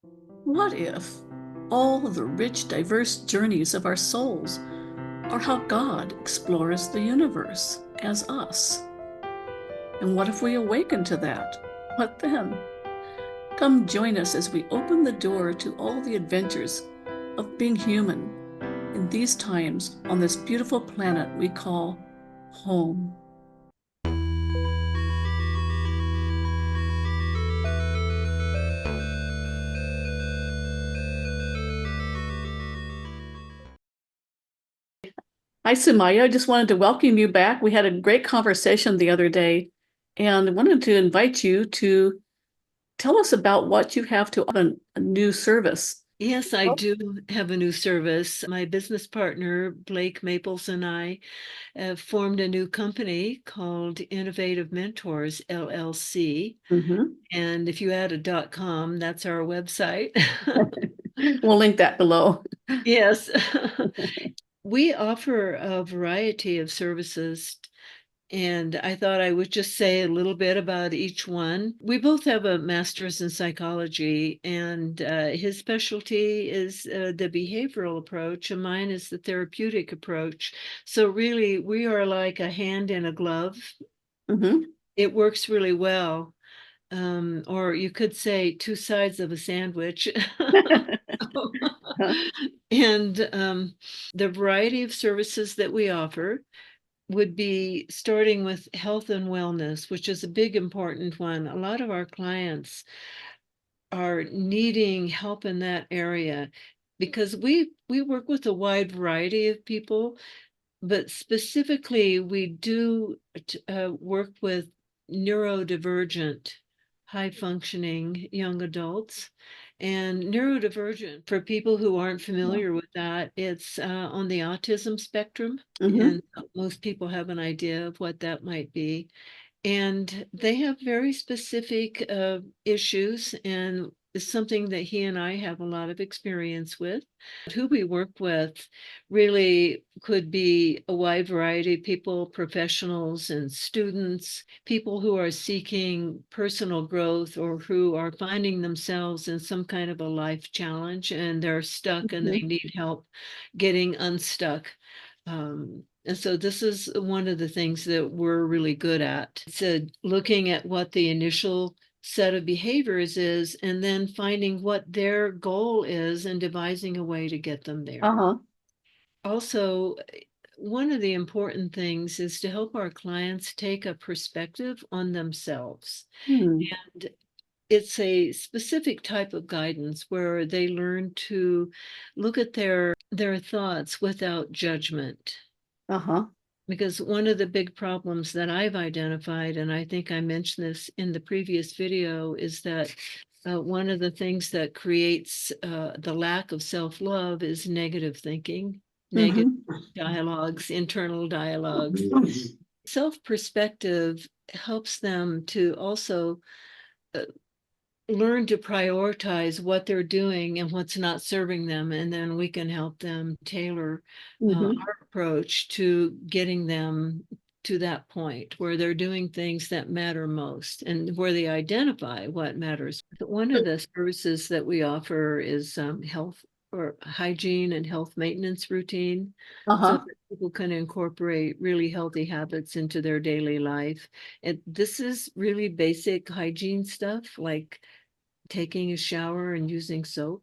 What if all the rich, diverse journeys of our souls are how God explores the universe as us? And what if we awaken to that? What then? Come join us as we open the door to all the adventures of being human in these times on this beautiful planet we call home. Hi, Sumaya. I just wanted to welcome you back. We had a great conversation the other day, and I wanted to invite you to tell us about what you have to offer a new service. Yes, I do have a new service. My business partner, Blake Maples, and I have formed a new company called Innovative Mentors LLC. Mhm. And if you add a .com, that's our website. We'll link that below. Yes. We offer a variety of services, and I thought I would just say a little bit about each one. We both have a master's in psychology, and his specialty is the behavioral approach, and mine is the therapeutic approach. So, really, we are like a hand in a glove. Mhm. It works really well. Or you could say two sides of a sandwich. And the variety of services that we offer would be starting with health and wellness, which is a big important one. A lot of our clients are needing help in that area because we work with a wide variety of people, but specifically we do work with neurodivergent, high functioning young adults. And neurodivergent, for people who aren't familiar with that, it's on the autism spectrum. Mhm. And most people have an idea of what that might be. And they have very specific issues, and it's something that he and I have a lot of experience with. Who we work with really could be a wide variety of people, professionals and students, people who are seeking personal growth or who are finding themselves in some kind of a life challenge and they're stuck and they Mhm. need help getting unstuck. And so this is one of the things that we're really good at. It's looking at what the initial set of behaviors is and then finding what their goal is and devising a way to get them there. Uh-huh. Also, one of the important things is to help our clients take a perspective on themselves. Hmm. And it's a specific type of guidance where they learn to look at their thoughts without judgment. Uh-huh. Because one of the big problems that I've identified, and I think I mentioned this in the previous video, is that one of the things that creates the lack of self-love is negative thinking, negative Mhm. dialogues, internal dialogues. Self-perspective helps them to also uh, learn to prioritize what they're doing and what's not serving them, and then we can help them tailor Mhm. our approach to getting them to that point where they're doing things that matter most and where they identify what matters. One of the services that we offer is health or hygiene and health maintenance routine so Uh-huh. that people can incorporate really healthy habits into their daily life. And this is really basic hygiene stuff like taking a shower and using soap.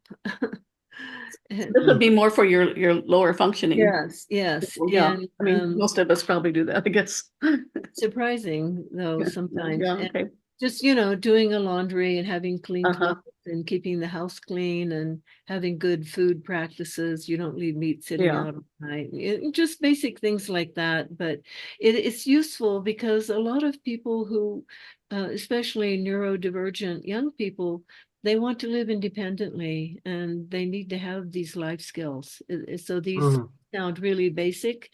This And would be more for your lower functioning. yes, yes. Well, yeah. And I mean, most of us probably do that, I guess. surprising though Yeah. sometimes. Yeah. And Okay. just, doing a laundry and having clean clothes Uh-huh. and keeping the house clean and having good food practices. You don't leave meat sitting Yeah. out all night. Just basic things like that. But it's useful because a lot of people who, especially neurodivergent young people, they want to live independently and they need to have these life skills. So these sound really basic,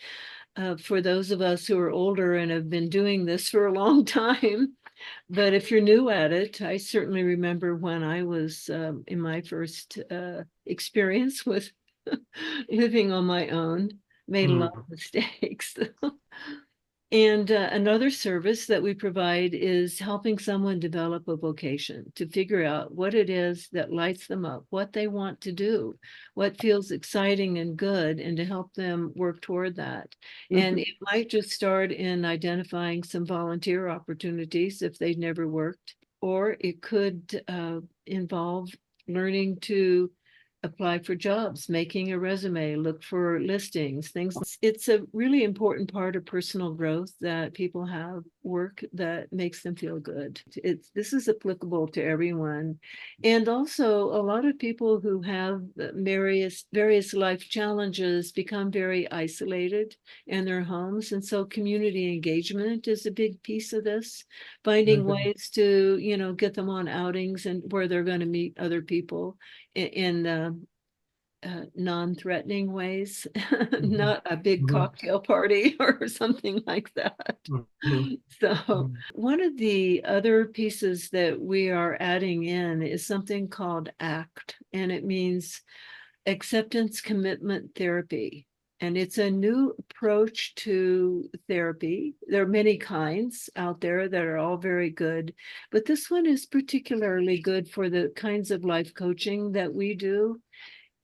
for those of us who are older and have been doing this for a long time. But if you're new at it, I certainly remember when I was in my first experience with living on my own, made a lot of mistakes. And another service that we provide is helping someone develop a vocation, to figure out what it is that lights them up, what they want to do, what feels exciting and good, and to help them work toward that. And it might just start in identifying some volunteer opportunities if they've never worked, or it could involve learning to apply for jobs, making a resume, look for listings, things. It's a really important part of personal growth that people have work that makes them feel good. This is applicable to everyone. And also a lot of people who have various life challenges become very isolated in their homes. And so community engagement is a big piece of this, finding ways to, get them on outings and where they're going to meet other people in non-threatening ways, not a big cocktail party or something like that. So one of the other pieces that we are adding in is something called ACT, and it means acceptance commitment therapy. And it's a new approach to therapy. There are many kinds out there that are all very good, but this one is particularly good for the kinds of life coaching that we do.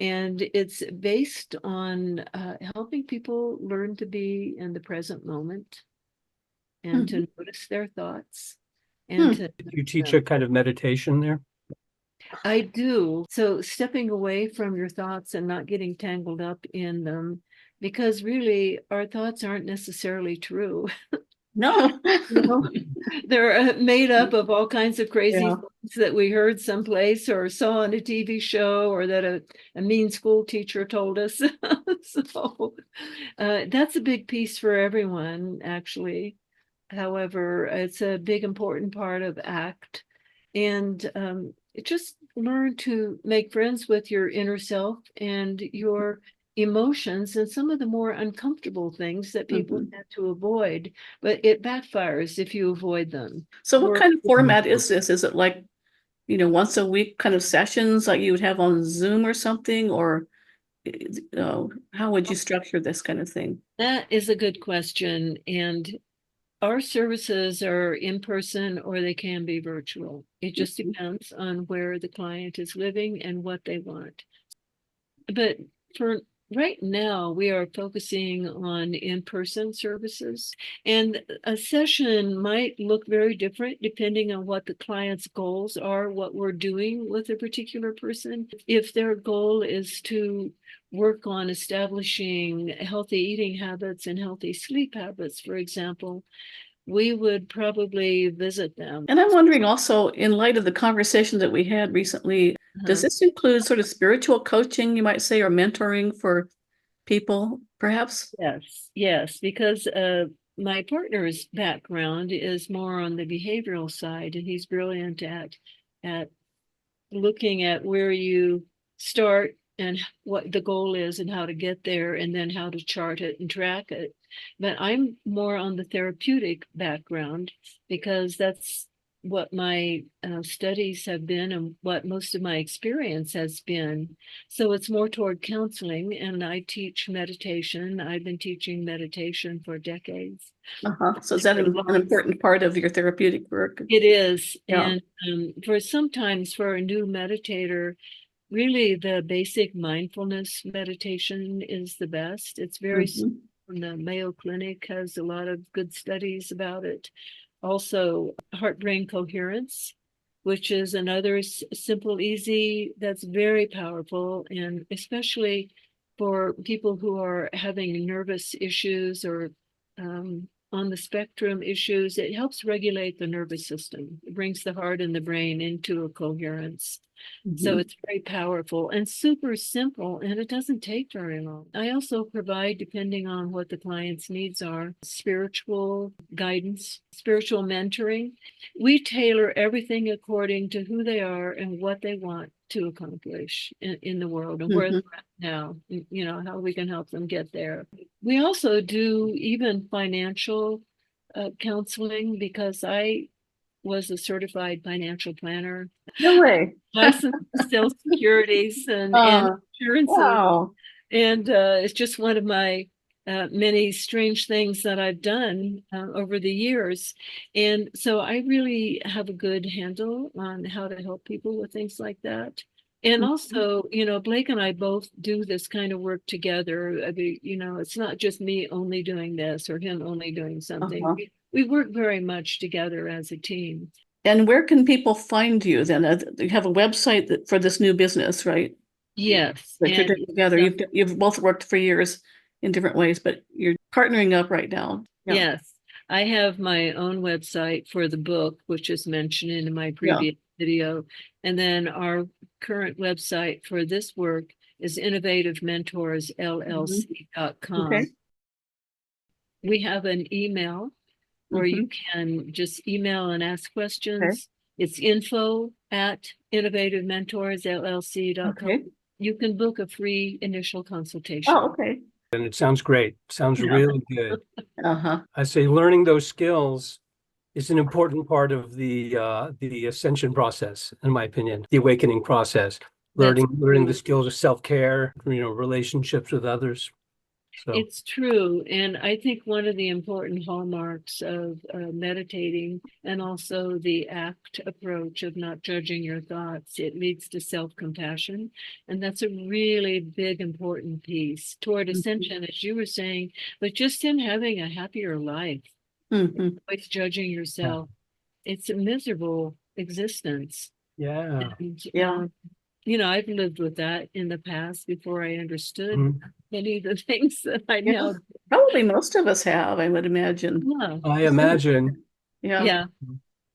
And it's based on helping people learn to be in the present moment and to notice their thoughts and to. Did you teach a kind of meditation there? I do. So stepping away from your thoughts and not getting tangled up in them, because really our thoughts aren't necessarily true. No. They're made up of all kinds of crazy Yeah. things that we heard someplace or saw on a TV show, or that a mean school teacher told us. So that's a big piece for everyone, actually. However, it's a big important part of ACT. And just learn to make friends with your inner self and your emotions and some of the more uncomfortable things that people tend to avoid, but it backfires if you avoid them. So what kind of format is this? Is it like, once a week kind of sessions like you would have on Zoom or something? Or how would you structure this kind of thing? That is a good question. And our services are in person or they can be virtual. It just depends on where the client is living and what they want. But for right now, we are focusing on in-person services, and a session might look very different depending on what the client's goals are, what we're doing with a particular person. If their goal is to work on establishing healthy eating habits and healthy sleep habits, for example, we would probably visit them. And I'm wondering also, in light of the conversation that we had recently, does this include sort of spiritual coaching, you might say, or mentoring for people, perhaps? Yes, because my partner's background is more on the behavioral side, and he's brilliant at looking at where you start and what the goal is and how to get there, and then how to chart it and track it. But I'm more on the therapeutic background because that's what my studies have been and what most of my experience has been. So it's more toward counseling, and I teach meditation. I've been teaching meditation for decades. So is that an important part of your therapeutic work? It is. Yeah. And sometimes for a new meditator, really the basic mindfulness meditation is the best. It's very the Mayo Clinic has a lot of good studies about it. Also, heart-brain coherence, which is another simple, easy, that's very powerful, and especially for people who are having nervous issues or on the spectrum issues. It helps regulate the nervous system. It brings the heart and the brain into a coherence. So it's very powerful and super simple, and it doesn't take very long. I also provide, depending on what the client's needs are, spiritual guidance, spiritual mentoring. We tailor everything according to who they are and what they want to accomplish in the world and where they're at now, how we can help them get there. We also do even financial counseling, because I was a certified financial planner. No way. Licensed to sell securities and insurances. Wow. And it's just one of my many strange things that I've done over the years. And so I really have a good handle on how to help people with things like that. And also, Blake and I both do this kind of work together. I mean, it's not just me only doing this or him only doing something. Uh-huh. We work very much together as a team. And where can people find you then? You have a website for this new business, right? Yes. That you're And doing together. You've both worked for years in different ways, but you're partnering up right now. Yeah. yes, I have my own website for the book, which is mentioned in my previous video. And then our current website for this work is innovativementorsllc.com. Okay. We have an email where you can just email and ask questions. Okay. It's info@innovativementorsllc.com. Okay. You can book a free initial consultation. Oh, okay. And it sounds great. Sounds Yeah. really good. Uh-huh. I say learning those skills is an important part of the ascension process, in my opinion, the awakening process. Learning the skills of self-care, relationships with others. So It's true. And I think one of the important hallmarks of meditating, and also the ACT approach of not judging your thoughts, it leads to self-compassion. And that's a really big, important piece toward ascension, as you were saying, but just in having a happier life, always judging yourself. It's a miserable existence. yeah. And, I've lived with that in the past before I understood many of the things that I now do. Probably most of us have, I would imagine. Yeah. I imagine. Yeah.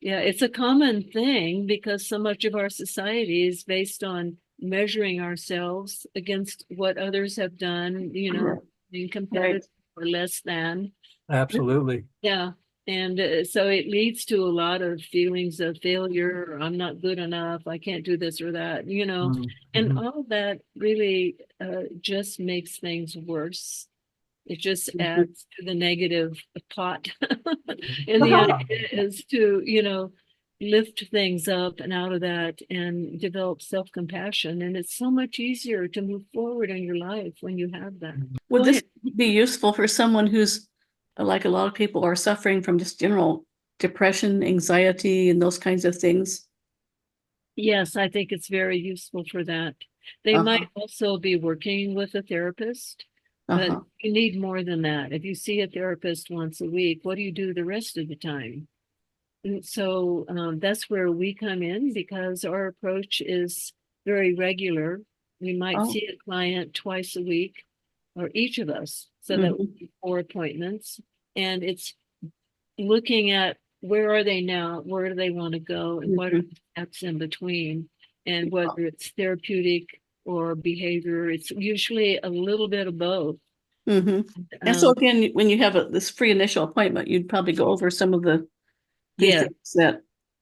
It's a common thing because so much of our society is based on measuring ourselves against what others have done, being competitive or less than. Absolutely. Yeah. And so it leads to a lot of feelings of failure, or I'm not good enough, I can't do this or that, and all that really just makes things worse. It just adds to the negative pot. And the idea is to, lift things up and out of that and develop self-compassion. And it's so much easier to move forward in your life when you have that. Would this be useful for someone who's, like a lot of people, are suffering from just general depression, anxiety, and those kinds of things? Yes, I think it's very useful for that. They might also be working with a therapist, but you need more than that. If you see a therapist once a week, what do you do the rest of the time? And so that's where we come in, because our approach is very regular. We might see a client twice a week, or each of us, so that would be 4 appointments. And it's looking at where are they now, where do they want to go, and what are the steps in between, and whether it's therapeutic or behavior. It's usually a little bit of both. And so again, when you have this free initial appointment, you'd probably go over some of the things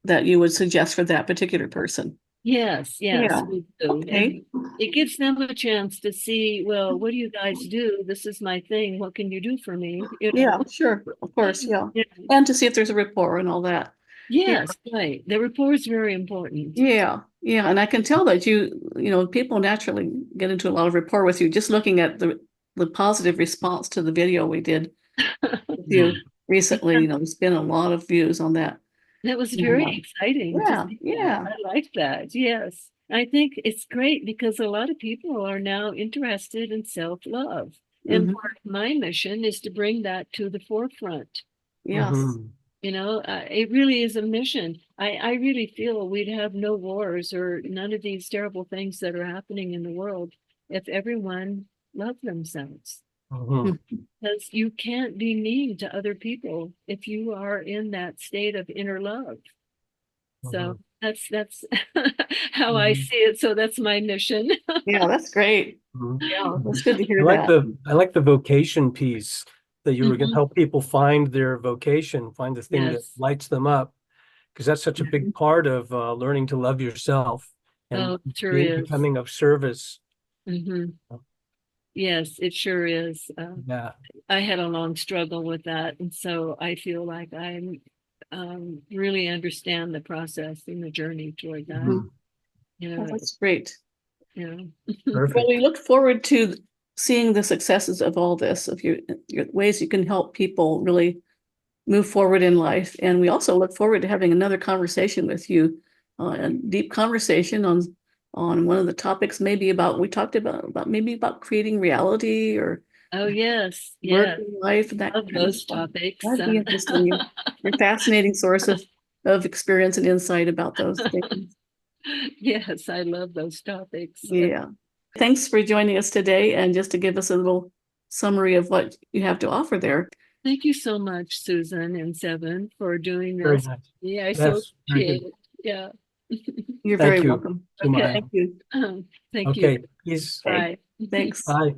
that you would suggest for that particular person. Yes, we do. Okay. And it gives them a chance to see, well, what do you guys do? This is my thing. What can you do for me? Yeah, sure. Of course. Yeah. And to see if there's a rapport and all that. Yes, right. The rapport is very important. Yeah. And I can tell that people naturally get into a lot of rapport with you, just looking at the positive response to the video we did with you recently. There's been a lot of views on that. That was very exciting. Yeah. I like that. Yes. I think it's great because a lot of people are now interested in self-love. And part of my mission is to bring that to the forefront. Yes. It really is a mission. I really feel we'd have no wars or none of these terrible things that are happening in the world if everyone loved themselves. Because you can't be mean to other people if you are in that state of inner love. So that's how I see it. So that's my mission. Yeah, that's great. Yeah, that's good to hear that. I like the vocation piece, that you were going to help people find their vocation, find the thing that lights them up, because that's such a big part of learning to love yourself and becoming of service. Yes, it sure is. I had a long struggle with that. And so I feel like I really understand the process and the journey toward that. That's great. Yeah. Perfect. Well, we look forward to seeing the successes of all this, of your ways you can help people really move forward in life. And we also look forward to having another conversation with you, a deep conversation on one of the topics, maybe about, we talked about maybe about creating reality or Oh, yes, work yeah. and life and that Love kind of those stuff. topics. That'd be interesting. You're a fascinating source of experience and insight about those things. Yes, I love those topics. Yeah. Thanks for joining us today. And just to give us a little summary of what you have to offer there. Thank you so much, Susan and Seven, for doing Very this. nice. Yeah, I so Yes, very good. appreciate it. Yeah. You're Thank very you welcome. so much. Okay. Thank you. Thank you. Okay, peace. Okay. Bye. Thanks. Bye.